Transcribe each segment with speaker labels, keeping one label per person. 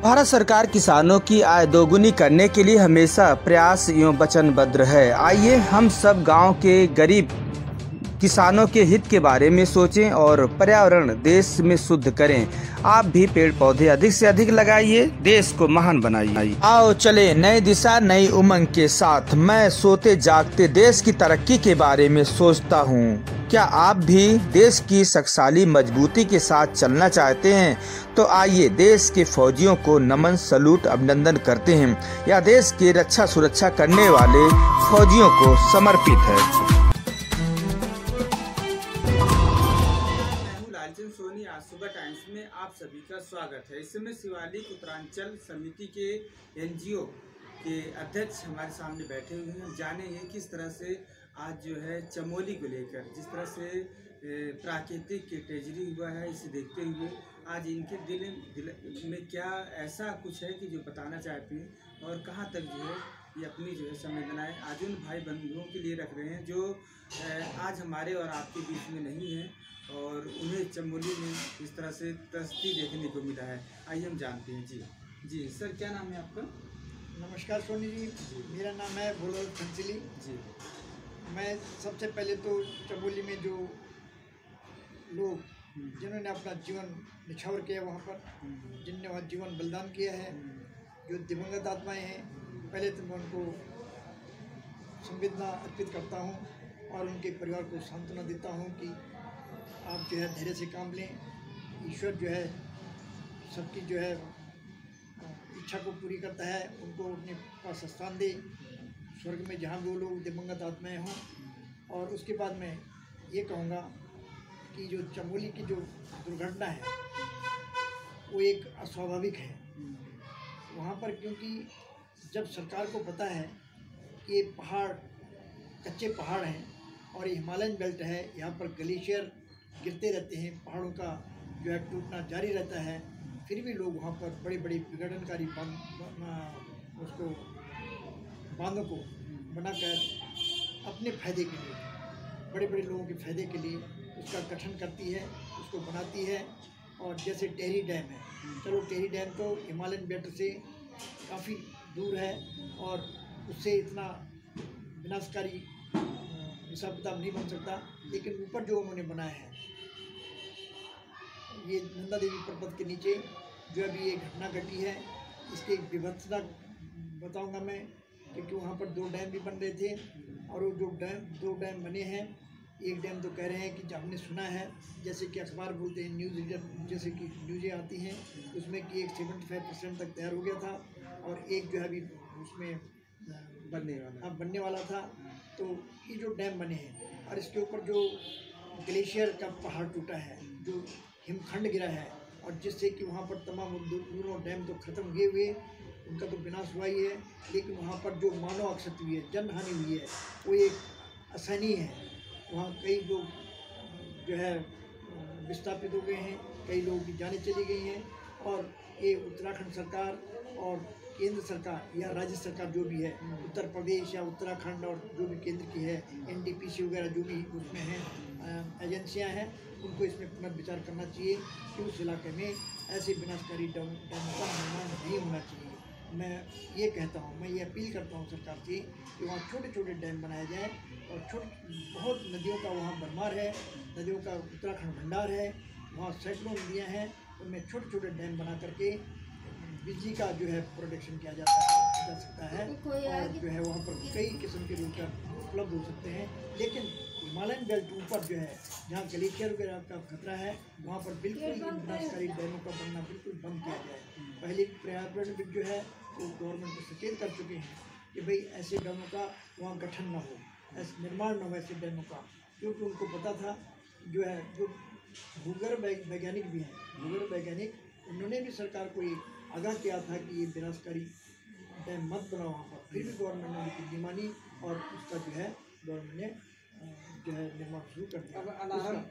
Speaker 1: भारत सरकार किसानों की आय दोगुनी करने के लिए हमेशा प्रयास एवं वचनबद्ध है। आइए हम सब गांव के गरीब किसानों के हित के बारे में सोचें और पर्यावरण देश में शुद्ध करें। आप भी पेड़ पौधे अधिक से अधिक लगाइए, देश को महान बनाइए। आओ चले नई दिशा नई उमंग के साथ। मैं सोते जागते देश की तरक्की के बारे में सोचता हूँ। क्या आप भी देश की शक्तिशाली मजबूती के साथ चलना चाहते हैं? तो आइए देश के फौजियों को नमन सलूट अभिनंदन करते हैं। यह देश की रक्षा सुरक्षा करने वाले फौजियों को समर्पित है। सोनी आज सुबह टाइम्स में आप सभी का स्वागत है। इस समय शिवालिक उत्तरांचल समिति के एनजीओ के अध्यक्ष हमारे सामने बैठे हुए हैं। हम जानेंगे किस तरह से आज जो है चमोली को लेकर जिस तरह से प्राकृतिक ट्रेजेडी हुआ है, इसे देखते हुए आज इनके दिल में क्या ऐसा कुछ है कि जो बताना चाहते हैं और कहाँ तक जो है ये अपनी जो है संवेदनाएं आज उन भाई बंधुओं के लिए रख रहे हैं जो आज हमारे और आपके बीच में नहीं है और उन्हें चमोली में इस तरह से त्रस्ती देखने को मिला है। आइए हम जानते हैं। जी सर, क्या नाम है आपका?
Speaker 2: नमस्कार सोनी जी, मेरा नाम है भोला फंसिली
Speaker 1: जी।
Speaker 2: मैं सबसे पहले तो चमोली में जो लोग जिन्होंने अपना जीवन निछावर किया वहाँ पर, जिनने वहाँ जीवन बलिदान किया है, जो दिवंगत आत्माएं हैं, पहले तो मैं उनको संवेदना अर्पित करता हूँ और उनके परिवार को सांत्वना देता हूँ कि आप जो है धैर्य से काम लें। ईश्वर जो है सबकी जो है इच्छा को पूरी करता है, उनको अपने पास स्थान दे स्वर्ग में जहाँ वो लोग दिवंगत आत्माएं हों। और उसके बाद मैं ये कहूँगा कि जो चमोली की जो दुर्घटना है वो एक अस्वाभाविक है वहाँ पर, क्योंकि जब सरकार को पता है कि ये पहाड़ कच्चे पहाड़ हैं और ये हिमालयन बेल्ट है, यहाँ पर ग्लेशियर गिरते रहते हैं, पहाड़ों का जो है टूटना जारी रहता है, फिर भी लोग वहाँ पर बड़े बड़े विघटनकारी उसको बांधों को बनाकर अपने फायदे के लिए, बड़े बड़े लोगों के फायदे के लिए उसका गठन करती है, उसको बनाती है। और जैसे टेहरी डैम है, चलो टेहरी डैम तो हिमालयन बेल्ट से काफ़ी दूर है और उससे इतना विनाशकारी हिसाब किताब नहीं बन सकता, लेकिन ऊपर जो उन्होंने बनाया है ये नंदा देवी पर्वत के नीचे जो अभी ये घटना घटी है, इसकी विभत्सता बताऊंगा मैं, क्योंकि वहाँ पर 2 डैम भी बन रहे थे और वो जो 2 डैम बने हैं, एक डैम तो कह रहे हैं कि हमने सुना है, जैसे कि अखबार बोलते हैं, न्यूज़ रीडर जैसे कि न्यूज़ें आती हैं उसमें कि एक 75% तक तैयार हो गया था और एक जो है अभी उसमें बनने वाला था। तो ये जो डैम बने हैं और इसके ऊपर जो ग्लेशियर का पहाड़ टूटा है, जो हिमखंड गिरा है और जिससे कि वहाँ पर तमाम दोनों डैम तो ख़त्म हुए, उनका तो विनाश हुआ ही है, लेकिन वहाँ पर जो मानव अक्षति हुई है, जनहानि हुई है, वो एक असहनीय है। वहाँ कई लोग जो है विस्थापित हो गए हैं, कई लोगों की जानें चली गई हैं और ये उत्तराखंड सरकार और केंद्र सरकार या राज्य सरकार जो भी है, उत्तर प्रदेश या उत्तराखंड और जो भी केंद्र की है, NTPC वगैरह जो भी उसमें हैं एजेंसियां हैं, उनको इसमें पुनर्विचार करना चाहिए कि उस इलाके में ऐसे विनाशकारी डैमों का निर्माण नहीं होना चाहिए। मैं ये कहता हूँ, मैं ये अपील करता हूँ सरकार से कि वहाँ छोटे छोटे डैम बनाए जाएँ और बहुत नदियों का वहाँ भरमार है, नदियों का उत्तराखंड भंडार है, वहाँ सैकड़ों नदियाँ हैं, उनमें छोटे छोटे डैम बना करके बिजली का जो है प्रोडक्शन किया जा सकता है और जो है वहाँ पर कई किस्म के रोजगार उपलब्ध हो सकते हैं। लेकिन हिमालयन बेल्ट ऊपर जो है जहाँ ग्लेशियर वगैरह का खतरा है, वहाँ पर बिल्कुल विनाशकारी डैमों का बनना बिल्कुल बंद किया जाए। पहले पर्यावरण जो है वो गवर्नमेंट को सचेत कर चुके हैं कि भाई ऐसे डैमों का वहाँ गठन न हो, ऐसे निर्माण न हो ऐसे डैमों का, क्योंकि उनको पता था जो है जो भूगर्भ वैज्ञानिक भी हैं, भूगर्भ वैज्ञानिक, उन्होंने भी सरकार को ये आगाह किया था कि ये विनाशकारी डैम मत बनाओ वहाँ पर, फिर भी गवर्नमेंट ने उनकी नहीं मानी और उसका जो है गवर्नमेंट ने जो है निर्माण शुरू कर दिया।
Speaker 1: अब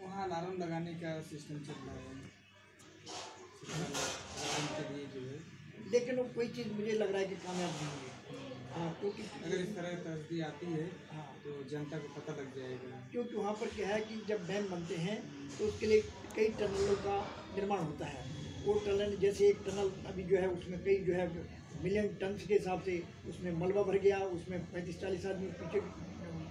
Speaker 1: वहाँ अलार्म लगाने का सिस्टम चल रहा है के लिए जो है,
Speaker 2: लेकिन वो कोई चीज़ मुझे लग रहा है कि कामयाब नहीं है। हाँ, क्योंकि
Speaker 1: अगर इस तरह तस्दी आती है हाँ तो जनता को पता लग जाएगा,
Speaker 2: क्योंकि वहाँ पर क्या है कि जब डैम बनते हैं तो उसके लिए कई टनलों का निर्माण होता है वो टनल जैसे एक टनल अभी जो है उसमें कई जो है मिलियन टन के हिसाब से उसमें मलबा भर गया, उसमें 35-40 आदमी पीछे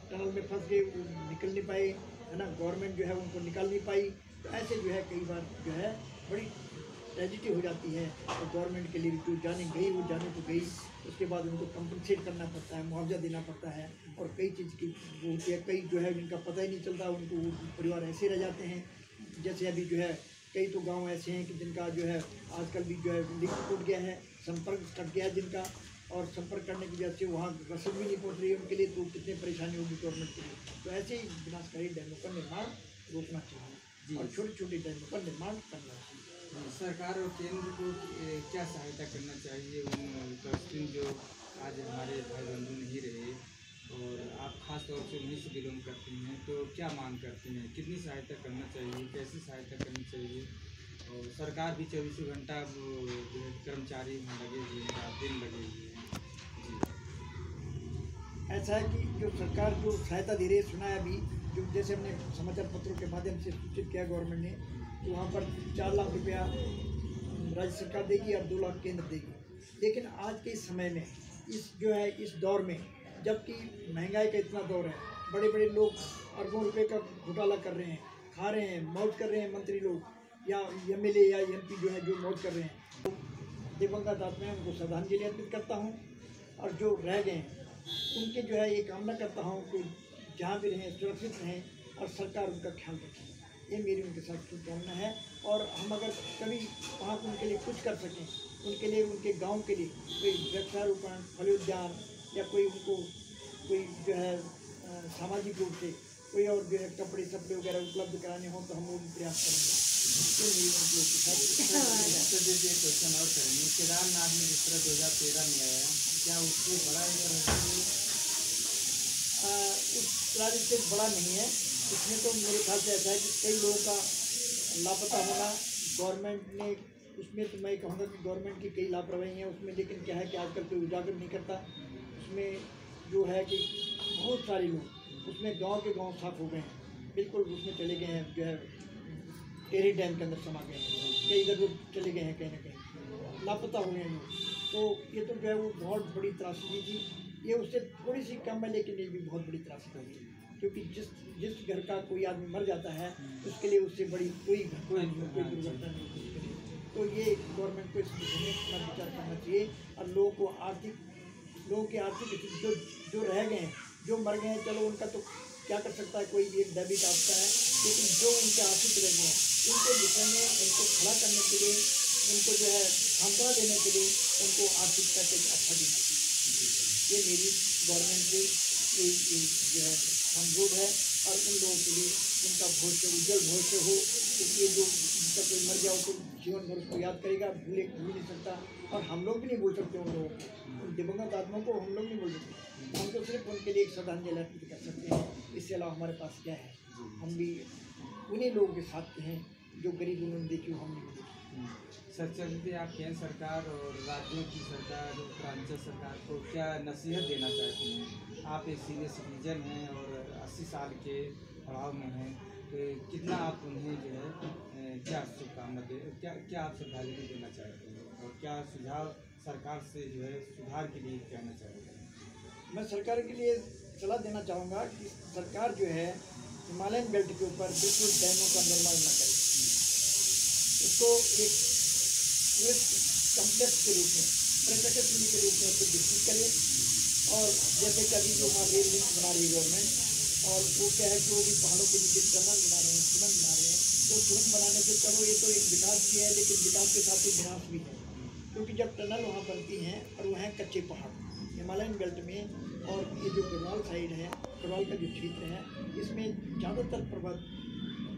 Speaker 2: टनल में फंस गए, वो निकल नहीं पाए, है ना। गवर्नमेंट जो है उनको निकाल नहीं पाई। तो ऐसे जो है कई बार जो है बड़ी ट्रेजिडी हो जाती है। तो गवर्नमेंट के लिए जो जाने गई वो जाने तो गई, उसके बाद उनको कंपनसेट करना पड़ता है, मुआवजा देना पड़ता है, और कई चीज़ की वो होती है। कई जो है इनका पता ही नहीं चलता, उनको परिवार ऐसे रह जाते हैं। जैसे अभी जो है कई तो गांव ऐसे हैं कि जिनका जो है आजकल भी जो है लिंक टूट गया है, संपर्क कट गया है जिनका, और संपर्क करने की वजह से वहाँ रसद भी नहीं पहुँच रही है उनके लिए, तो कितनी परेशानी होगी गवर्नमेंट के लिए। तो ऐसे ही विनाशकारी डैमों का निर्माण रोकना चाहिए और छोटे छोटे डैमों का निर्माण करना चाहिए।
Speaker 3: सरकार और केंद्र को क्या सहायता करना चाहिए उन विकासशील जो आज हमारे भाई बंधु नहीं रहे, और आप खास तौर से उन्हीं से बिलोंग करते हैं, तो क्या मांग करते हैं, कितनी सहायता करना चाहिए, कैसी सहायता करनी चाहिए? और सरकार भी 24 घंटा जो है कर्मचारी में लगे हुए हैं, रात दिन लगे हुए हैं। जी,
Speaker 2: ऐसा है कि जो सरकार जो सहायता दे रही है, सुना है अभी जो जैसे हमने समाचार पत्रों के माध्यम से सूचित किया गवर्नमेंट ने, तो वहाँ पर 4 लाख रुपया राज्य सरकार देगी और 2 लाख केंद्र देगी। लेकिन आज के समय में इस जो है इस दौर में, जबकि महंगाई का इतना दौर है, बड़े बड़े लोग अरबों रुपए का घोटाला कर रहे हैं, खा रहे हैं, मौज कर रहे हैं, मंत्री लोग या एमएलए या एमपी जो है जो मौज कर रहे हैं, तो दिवंगत आत्मा है उनको श्रद्धांजलि अर्पित करता हूँ। और जो रह गए हैं उनके जो है ये कामना करता हूँ कि जहाँ भी रहें सुरक्षित रहें और सरकार उनका ख्याल रखें। ये मेरी उनके साथ शुभकामना है। और हम अगर कभी वहाँ उनके लिए कुछ कर सकें, उनके लिए उनके गांव के लिए कोई वृक्षारोपण, फल उद्यान, या कोई उनको कोई जो है सामाजिक रूप से कोई और जो है कपड़े सपड़े वगैरह उपलब्ध कराने हों, तो हम वो भी प्रयास करेंगे। तो मेरी उन लोगों के साथ
Speaker 3: तो जैसे एक क्वेश्चन और करेंगे, केदारनाथ में जिस तरह 2013 में आया, क्या उससे बड़ा
Speaker 2: उस राज्य से बड़ा नहीं है। इसमें तो मेरे ख्याल से ऐसा है कि कई लोगों का लापता होना, गवर्नमेंट ने उसमें, तो मैं कहूँगा कि गवर्नमेंट की कई लापरवाही हैं उसमें। लेकिन क्या है कि आजकल कोई उजागर नहीं करता। उसमें जो है कि बहुत सारे लोग उसमें गांव के गांव साफ हो गए हैं, बिल्कुल उसमें चले गए हैं, जो है टेरी डैम के अंदर समा गए हैं, कई इधर वो चले गए हैं, कहीं ना कहीं लापता हो गए हैं लोग। तो ये तो जो है वो बहुत बड़ी त्रासदी थी। ये उससे थोड़ी सी कम है, लेकिन ये भी बहुत बड़ी त्रासदी होगी, क्योंकि जिस घर का कोई आदमी मर जाता है उसके लिए उससे बड़ी कोई दुर्घटना नहीं होती उसके लिए। तो ये गवर्नमेंट को इस विषय में अपना विचार करना चाहिए। और लोगों की आर्थिक स्थिति जो रह गए हैं, जो मर गए हैं, चलो उनका तो क्या कर सकता है, कोई भी एक डेबिट आपका है। लेकिन जो उनके आर्थिक रह गए हैं, उनके विषय में उनको खड़ा करने के लिए, उनको जो है सांत्वना देने के लिए उनको आर्थिक पैकेज अच्छा देना चाहिए। ये मेरी गवर्नमेंट से जो है अनुरोध है। और उन लोगों के लिए उनका भविष्य उज्जवल भविष्य हो, क्योंकि ये जो उनका कोई मर जाओ तो जीवन भर उसको याद करेगा, भूल नहीं सकता। और हम लोग भी नहीं भूल सकते उन लोगों को, उन दिवंगत आत्माओं को हम लोग नहीं भूल सकते। हम तो सिर्फ उनके लिए एक श्रद्धांजलि अर्पित कर सकते हैं, इससे अलावा हमारे पास क्या है। हम भी उन्हीं लोगों के साथ हैं जो गरीब उन्होंने देखी हो, हम नहीं देखी।
Speaker 3: सर, चलते आप केंद्र सरकार और राज्यों की सरकार, उत्तरांचल सरकार को क्या नसीहत देना चाहते हैं? आप एक सीनियर सिटीजन हैं और 80 साल के प्रभाव में हैं, तो कितना आप उन्हें जो है क्या शुभकामना क्या आप श्रद्धांजलि देना चाहते हैं, और क्या सुझाव सरकार से जो है सुधार के लिए कहना चाहते हैं?
Speaker 2: मैं सरकार के लिए सलाह देना चाहूँगा कि सरकार जो है हिमालयन बेल्ट के ऊपर बिल्कुल डैमों का निर्माण न करे, उसको एक टूरिस्ट कॉम्प्लेक्स के रूप में, पर्यटक स्थली के रूप में उसको विकसित करे। और जैसे कि अभी जो वहाँ रेल लिंक बना रही है गवर्नमेंट, और वो क्या है कि वो भी पहाड़ों के नीचे टनल बना रहे हैं, सुरंग बना रहे हैं। तो सुरंग बनाने से चलो ये तो एक विकास भी है, लेकिन विकास के साथ ही विनाश भी है, क्योंकि जब टनल वहाँ बनती हैं और वह हैं कच्चे पहाड़ हिमालयन बेल्ट में। और ये जो गढ़वाल साइड है, गढ़वाल का जो क्षेत्र है, इसमें ज़्यादातर पर्वत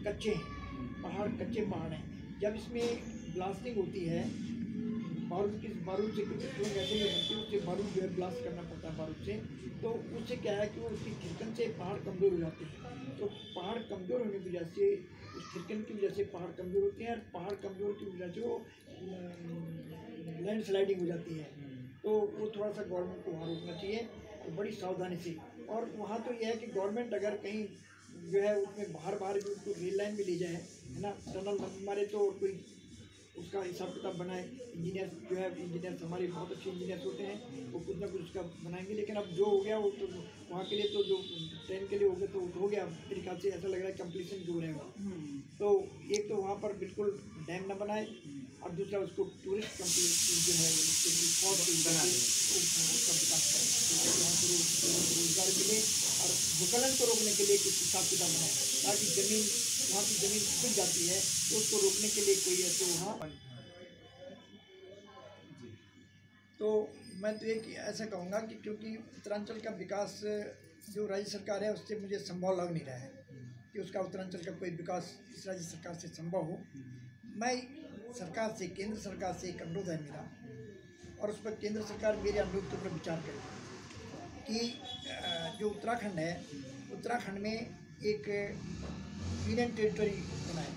Speaker 2: कच्चे हैं, पहाड़ कच्चे पहाड़ हैं। जब इसमें ब्लास्टिंग होती है बारूद से, कुछ लोग ऐसे ही बनते हैं, उससे बारूद जो है ब्लास्ट करना पड़ता है बारूद से। तो उससे क्या है कि वो उसकी थिरकन से पहाड़ कमज़ोर हो जाते हैं। तो पहाड़ कमज़ोर होने की वजह से, उस थिरकन की वजह से पहाड़ कमज़ोर होते हैं, और पहाड़ कमज़ोर की वजह से वो लैंड स्लाइडिंग हो जाती है। तो वो थोड़ा सा गवर्नमेंट को वहाँ रोकना चाहिए, और बड़ी सावधानी से। और वहाँ तो यह है कि गवर्नमेंट अगर कहीं जो है उसमें बाहर भी उसको रेल लाइन भी ले जाए, है ना, टनल मारे तो कोई उसका हिसाब किताब बनाए। इंजीनियर जो है, इंजीनियर हमारे बहुत अच्छे इंजीनियर्स होते हैं, वो कुछ ना कुछ उसका बनाएंगे। लेकिन अब जो हो गया वो तो वहाँ के लिए तो जो ट्रेन के लिए हो गया तो हो गया, मेरे ख्याल से ऐसा लग रहा है कंप्लीसन जो रहेगा। तो एक तो वहाँ पर बिल्कुल डैम न बनाए और दूसरा उसको टूरिस्ट कंप्लीट जो है उसका विकास करें, वहाँ पर रोजगार मिले और भूस्खलन को रोकने के लिए कुछ हिसाब किताब बनाए, ताकि ज़मीन वहाँ की ज़मीन सूख जाती है तो उसको रोकने के लिए कोई ऐसे वहाँ। तो मैं तो एक ऐसा कहूँगा कि क्योंकि उत्तरांचल का विकास जो राज्य सरकार है उससे मुझे संभव लग नहीं रहा है कि उसका उत्तरांचल का कोई विकास इस राज्य सरकार से संभव हो। मैं सरकार से, केंद्र सरकार से एक अनुरोध है मेरा, और उस पर केंद्र सरकार मेरे अनुरोध के ऊपर विचार करे कि जो उत्तराखंड है, उत्तराखंड में एक यूनियन टेरिटरी बनाए,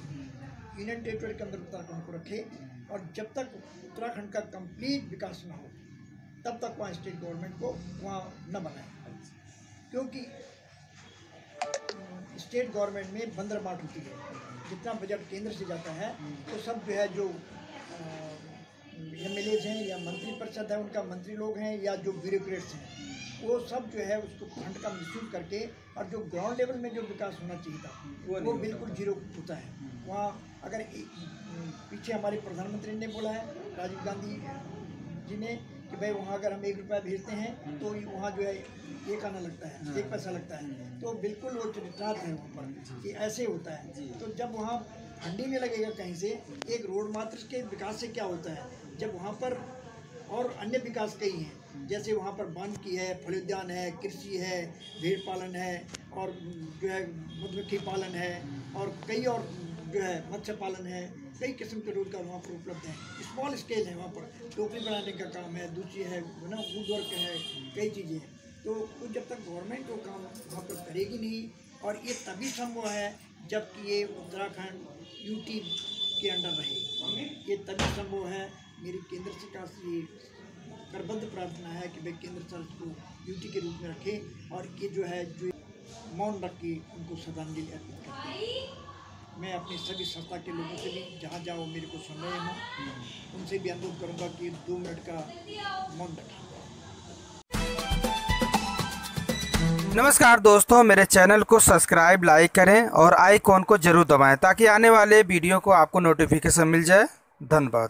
Speaker 2: यूनियन टेरिटरी के अंदर उत्तराखंड को रखे, और जब तक उत्तराखंड का कंप्लीट विकास न हो तब तक वहाँ स्टेट गवर्नमेंट को वहाँ न बनाए, क्योंकि स्टेट गवर्नमेंट में बंदरबाट होती है। जितना बजट केंद्र से जाता है तो सब जो है, जो MLAs हैं या मंत्री परिषद है, उनका मंत्री लोग हैं या जो ब्यूरोक्रेट्स हैं, वो सब जो है उसको फंड का मिसयूज करके, और जो ग्राउंड लेवल में जो विकास होना चाहिए था वो बिल्कुल जीरो होता है। वहाँ अगर पीछे हमारे प्रधानमंत्री ने बोला है, राजीव गांधी जी ने, कि भाई वहाँ अगर हम 1 रुपया भेजते हैं तो वहाँ जो है 1 आना लगता है, 1 पैसा लगता है। तो बिल्कुल वो चरित्रार्थ है वहाँ पर कि ऐसे होता है। तो जब वहाँ फंडिंग नहीं लगेगा कहीं से, एक रोड मात्र के विकास से क्या होता है, जब वहाँ पर और अन्य विकास कई हैं, जैसे वहाँ पर बांध की है, फल उद्यान है, कृषि है, भेड़ पालन है, और जो है मधुमक्खी पालन है, और कई और जो है मत्स्य पालन है, कई किस्म के रोजगार वहाँ पर उपलब्ध हैं। स्मॉल स्केल है, वहाँ पर टोकरी बनाने का काम है, दूसरी है ना वुड वर्क है, कई चीज़ें हैं। तो जब तक गवर्नमेंट वो काम वहाँ पर करेगी नहीं, और ये तभी संभव है जबकि ये उत्तराखंड UT के अंडर रहे, ये तभी संभव है। मेरी केंद्र सरकार से ये करबद्ध प्रार्थना है कि भाई केंद्र सरकार को UT के रूप में रखे, और ये जो है जो मौन रख के उनको श्रद्धांजलि अर्पित करते हैं। मैं अपनी सभी संस्था के लोगों से भी, जहाँ जहाँ मेरे को सुन रहे हों, उनसे भी अनुरोध करूँगा कि 2 मिनट का मौन रखें।
Speaker 1: नमस्कार दोस्तों, मेरे चैनल को सब्सक्राइब, लाइक करें और आइकॉन को जरूर दबाएं ताकि आने वाले वीडियो को आपको नोटिफिकेशन मिल जाए। धन्यवाद।